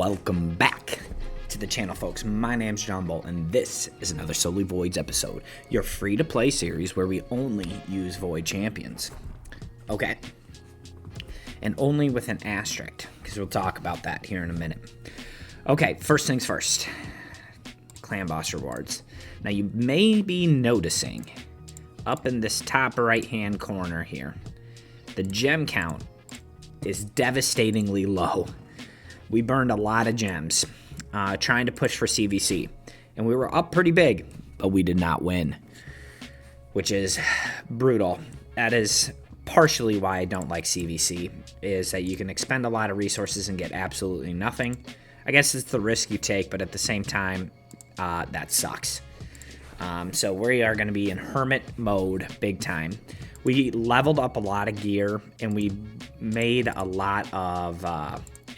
Welcome back to the channel, folks. My name's John Bolt, and this is another Solely Voids episode, your free-to-play series where we only use Void champions. Okay. And only with an asterisk, because we'll talk about that here in a minute. Okay, first things first. Clan boss rewards. Now, you may be noticing up in this top right-hand corner here, the gem count is devastatingly low. We burned a lot of gems trying to push for CVC, and we were up pretty big, but we did not win, which is brutal. That is partially why I don't like CVC, is that you can expend a lot of resources and get absolutely nothing. I guess it's the risk you take, but at the same time, that sucks. So we are going to be in hermit mode big time. We leveled up a lot of gear, and we made a lot of...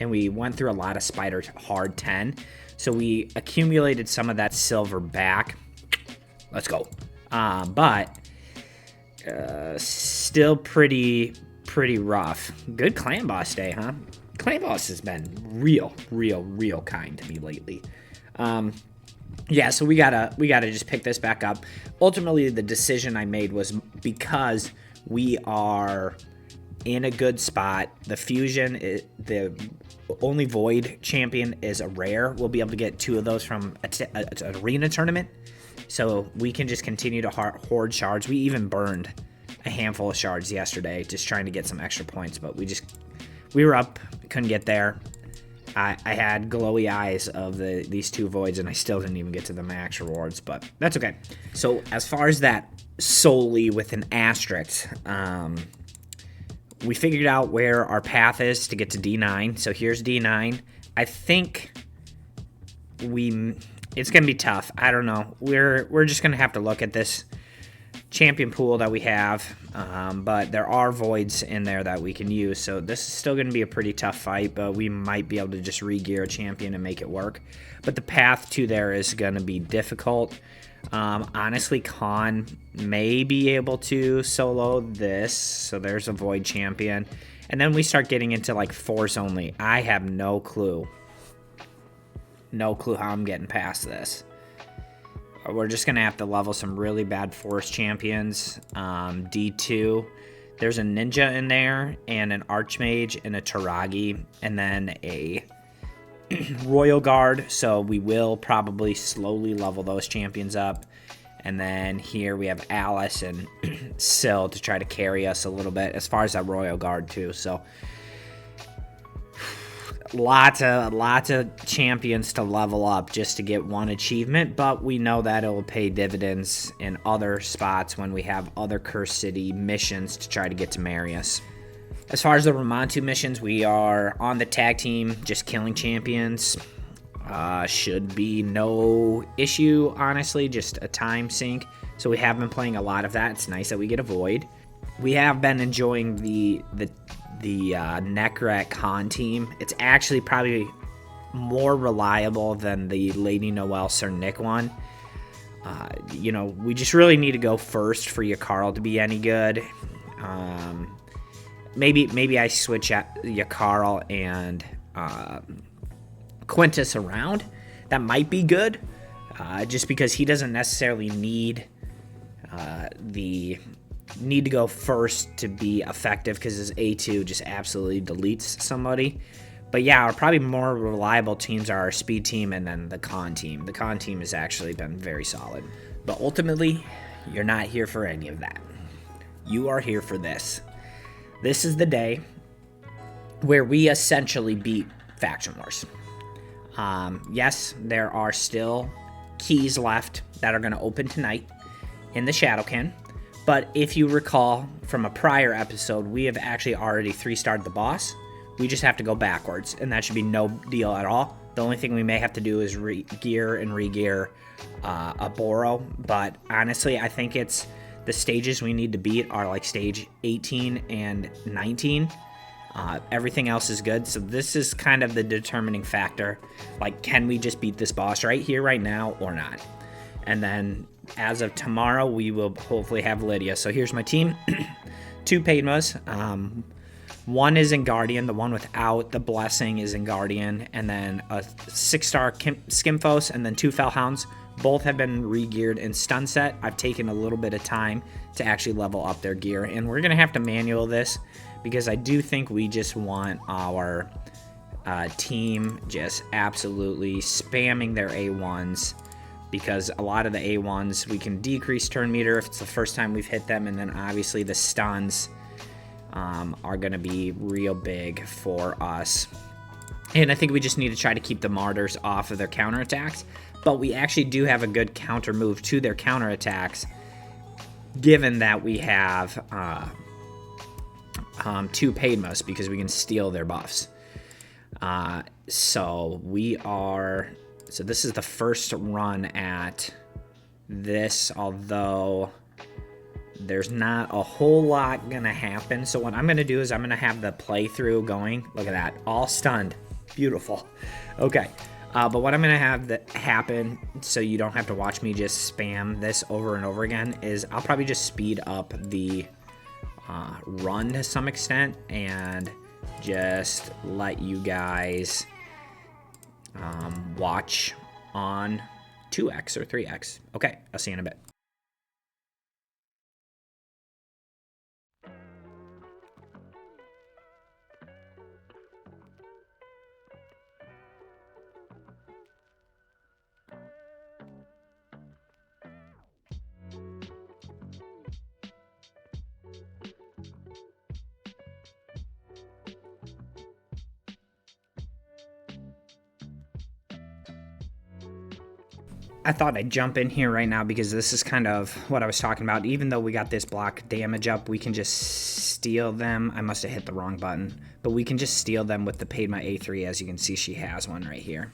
and we went through a lot of spider hard 10, so we accumulated some of that silver back. Let's go. But still pretty rough. Good clan boss day, huh? Clan boss has been real kind to me lately. Yeah, so we gotta just pick this back up. Ultimately, the decision I made was because we are in a good spot. The fusion, the only void champion is a rare. We'll be able to get 2 of those from an arena tournament, so we can just continue to hoard shards. We even burned a handful of shards yesterday just trying to get some extra points, but we were up, couldn't get there. I had glowy eyes of these 2 voids, and I still didn't even get to the max rewards, but that's okay. So as far as that solely with an asterisk, we figured out where our path is to get to D9. So here's D9. I think it's going to be tough. I don't know. We're just going to have to look at this champion pool that we have. But there are voids in there that we can use. So this is still going to be a pretty tough fight, but we might be able to just re-gear a champion and make it work. But the path to there is going to be difficult. Honestly, Khan may be able to solo this, so there's a void champion, and then we start getting into like force only. I have no clue how I'm getting past this. We're just gonna have to level some really bad force champions. D2, there's a ninja in there, and an archmage, and a Taragi, and then a Royal Guard, so we will probably slowly level those champions up. And then here we have Alice and Syl to try to carry us a little bit as far as that Royal Guard too. So lots of champions to level up just to get one achievement, but we know that it will pay dividends in other spots when we have other Cursed City missions to try to get to Marius. As far as the Ramontu missions, we are on the tag team, just killing champions. Should be no issue, honestly, just a time sink. So we have been playing a lot of that. It's nice that we get a void. We have been enjoying the Necrat Khan team. It's actually probably more reliable than the Lady Noelle Sir Nick one. We just really need to go first for Yakarl to be any good. Maybe I switch Yakarl and Quintus around. That might be good, just because he doesn't necessarily need to go first to be effective, because his A2 just absolutely deletes somebody. But yeah, our probably more reliable teams are our speed team and then the con team. The con team has actually been very solid. But ultimately, you're not here for any of that. You are here for this. This is the day where we essentially beat Faction Wars. Yes, there are still keys left that are going to open tonight in the Shadowkin. But if you recall from a prior episode, we have actually already 3-starred the boss. We just have to go backwards, and that should be no deal at all. The only thing we may have to do is re-gear a Boro. But honestly, I think it's the stages we need to beat are like stage 18 and 19. Everything else is good. So this is kind of the determining factor. Like, can we just beat this boss right here, right now, or not? And then as of tomorrow, we will hopefully have Lydia. So here's my team. 2 Padmas. One is in Guardian, the one without the blessing is in Guardian, and then a 6-star Skimfos, and then 2 Felhounds. Both have been re-geared in stun set. I've taken a little bit of time to actually level up their gear, and we're going to have to manual this because I do think we just want our team just absolutely spamming their A1s, because a lot of the A1s, we can decrease turn meter if it's the first time we've hit them, and then obviously the stuns are going to be real big for us. And I think we just need to try to keep the Martyrs off of their counterattacks. But we actually do have a good counter move to their counterattacks, given that we have 2 Padmas, because we can steal their buffs. So this is the first run at this, although there's not a whole lot gonna happen. So what I'm gonna do is I'm gonna have the playthrough going. Look at that, all stunned, beautiful. Okay, but what I'm gonna have that happen, so you don't have to watch me just spam this over and over again, is I'll probably just speed up the run to some extent and just let you guys watch on 2x or 3x. Okay, I'll see you in a bit. I thought I'd jump in here right now because this is kind of what I was talking about. Even though we got this block damage up, we can just steal them. I must have hit the wrong button. But we can just steal them with the Padma A3. As you can see, she has one right here.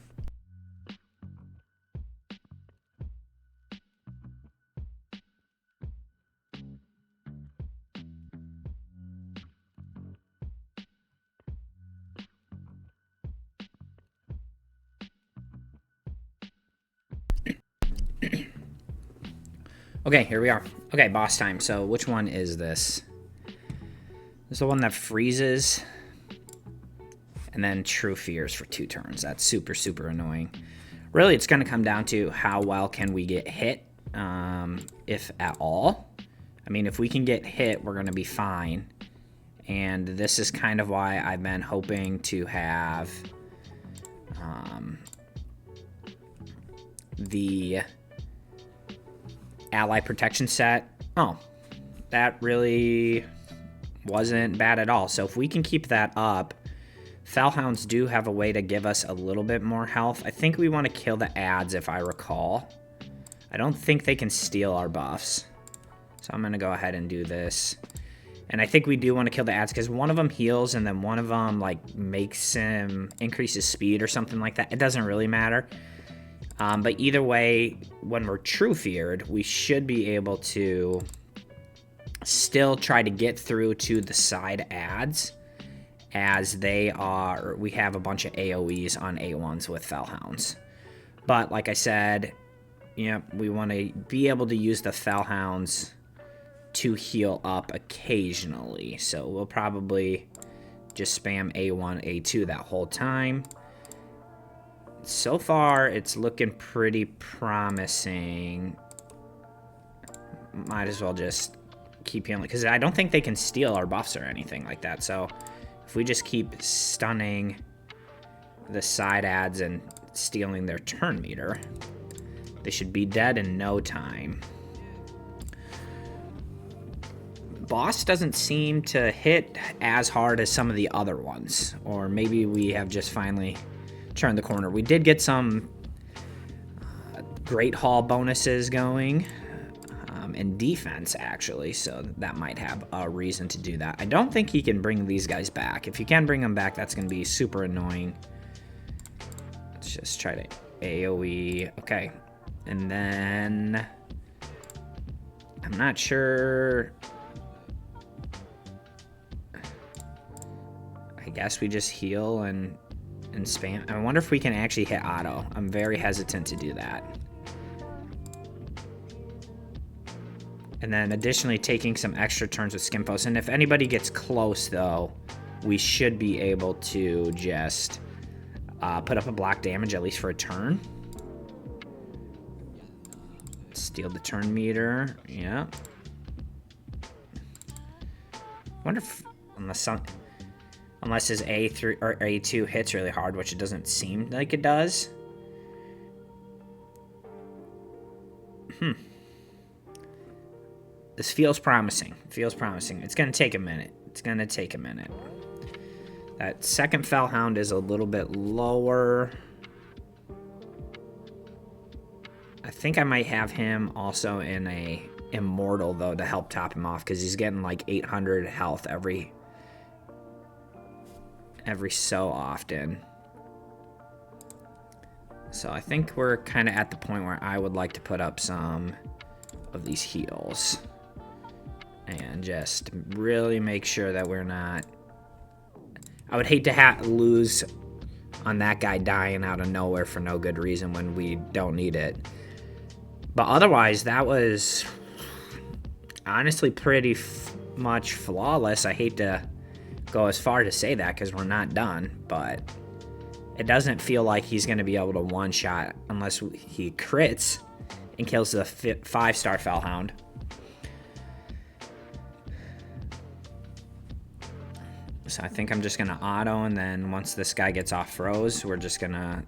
Okay, here we are. Okay, boss time. So which one is this? This is the one that freezes and then True Fears for 2 turns. That's super, super annoying. Really, it's going to come down to how well can we get hit, if at all. I mean, if we can get hit, we're going to be fine. And this is kind of why I've been hoping to have the ally protection set. Oh, that really wasn't bad at all. So if we can keep that up, Felhounds do have a way to give us a little bit more health. I think we want to kill the ads, if I recall. I don't think they can steal our buffs. So I'm going to go ahead and do this. And I think we do want to kill the ads because one of them heals and then one of them like makes him increases speed or something like that. It doesn't really matter. But either way, when we're true feared, we should be able to still try to get through to the side ads, as we have a bunch of AoEs on A1s with Felhounds. But like I said, we want to be able to use the Felhounds to heal up occasionally. So we'll probably just spam A1, A2 that whole time. So far, it's looking pretty promising. Might as well just keep healing, because I don't think they can steal our buffs or anything like that. So if we just keep stunning the side ads and stealing their turn meter, they should be dead in no time. Boss doesn't seem to hit as hard as some of the other ones, or maybe we have just finally turned the corner. We did get some Great Hall bonuses going in defense, actually, so that might have a reason to do that. I don't think he can bring these guys back. If you can bring them back, that's going to be super annoying. Let's just try to AoE. Okay, and then I'm not sure. I guess we just heal and spam. I wonder if we can actually hit auto. I'm very hesitant to do that. And then additionally taking some extra turns with Skimpos. And if anybody gets close though, we should be able to just put up a block damage, at least for a turn. Steal the turn meter. Yeah. Wonder if unless his A3 or A2 hits really hard, which it doesn't seem like it does. This feels promising. Feels promising. It's gonna take a minute. It's gonna take a minute. That second Fellhound is a little bit lower. I think I might have him also in a Immortal, though, to help top him off, because he's getting like 800 health every so often. So I think we're kind of at the point where I would like to put up some of these heals and just really make sure that we're not... I would hate to lose on that guy dying out of nowhere for no good reason when we don't need it. But otherwise, that was honestly pretty much flawless. I hate to go as far to say that because we're not done, but it doesn't feel like he's going to be able to one-shot unless he crits and kills the 5-star Fellhound. So I think I'm just going to auto, and then once this guy gets off froze, we're going to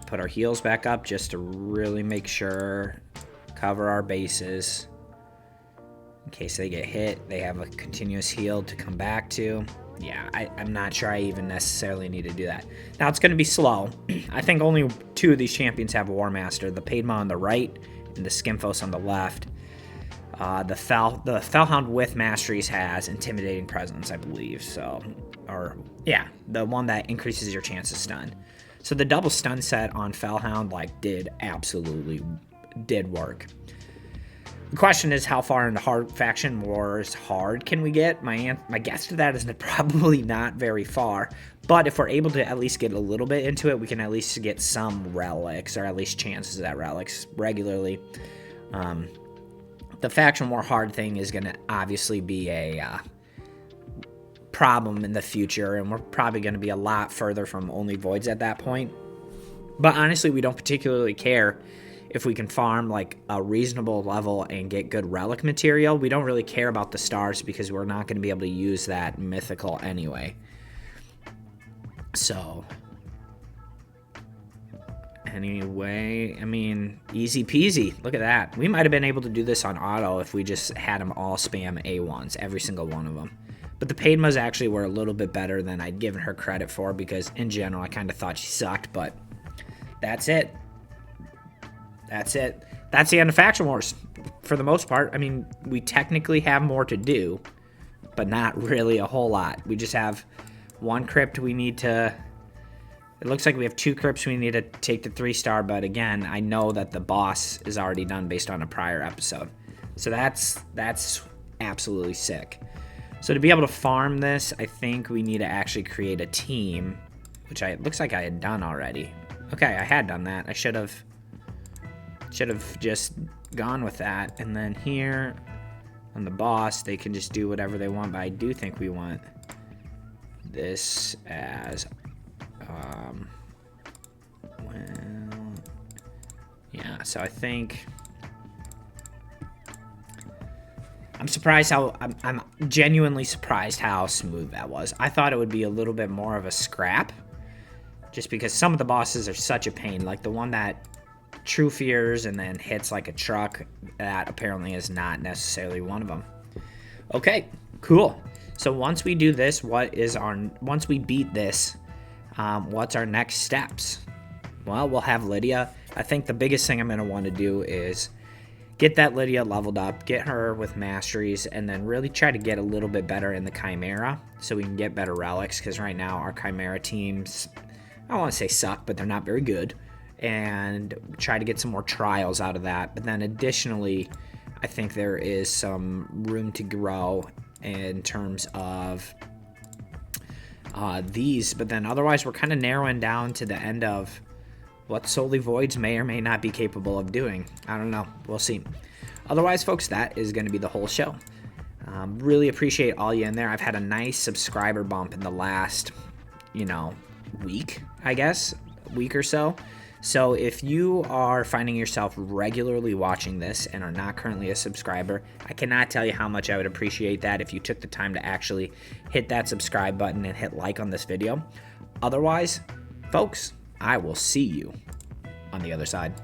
put our heals back up just to really make sure, cover our bases. In case they get hit, they have a continuous heal to come back to. Yeah, I'm not sure I even necessarily need to do that. Now, it's going to be slow. I think only 2 of these champions have War Master, the Padma on the right and the Skimfos on the left. The Fellhound with Masteries has Intimidating Presence, I believe. So, or yeah, the one that increases your chance of stun. So the double stun set on Fellhound did work. The question is, how far into hard faction wars hard can we get? My guess to that is probably not very far. But if we're able to at least get a little bit into it, we can at least get some relics, or at least chances at relics regularly. The faction war hard thing is going to obviously be a problem in the future, and we're probably going to be a lot further from only voids at that point. But honestly, we don't particularly care if we can farm a reasonable level and get good relic material. We don't really care about the stars because we're not going to be able to use that mythical anyway. So anyway, I mean, easy peasy. Look at that. We might have been able to do this on auto if we just had them all spam A1s, every single one of them. But the Padmas actually were a little bit better than I'd given her credit for, because in general, I kind of thought she sucked, but that's it. That's it. That's the end of Faction Wars, for the most part. I mean, we technically have more to do, but not really a whole lot. We just have one crypt we need to... It looks like we have 2 crypts we need to take the 3-star, but again, I know that the boss is already done based on a prior episode. So that's absolutely sick. So to be able to farm this, I think we need to actually create a team, which it looks like I had done already. Okay, I had done that. I should have just gone with that. And then here on the boss, they can just do whatever they want, but I do think we want this as... well, yeah, so I think I'm surprised how I'm genuinely surprised how smooth that was. I thought it would be a little bit more of a scrap, just because some of the bosses are such a pain, like the one that true fears and then hits like a truck. That apparently is not necessarily one of them. Okay, cool. So once we do this, once we beat this, what's our next steps? Well, we'll have Lydia. I think the biggest thing I'm going to want to do is get that Lydia leveled up, get her with masteries, and then really try to get a little bit better in the Chimera so we can get better relics, because right now our Chimera teams, I don't want to say suck, but they're not very good, and try to get some more trials out of that. But then additionally, I think there is some room to grow in terms of these, but then otherwise we're kind of narrowing down to the end of what Solely Voids may or may not be capable of doing. I don't know. We'll see. Otherwise, folks, that is going to be the whole show. Really appreciate all you in there. I've had a nice subscriber bump in the last, week, I guess, week or so. So if you are finding yourself regularly watching this and are not currently a subscriber, I cannot tell you how much I would appreciate that if you took the time to actually hit that subscribe button and hit like on this video. Otherwise, folks, I will see you on the other side.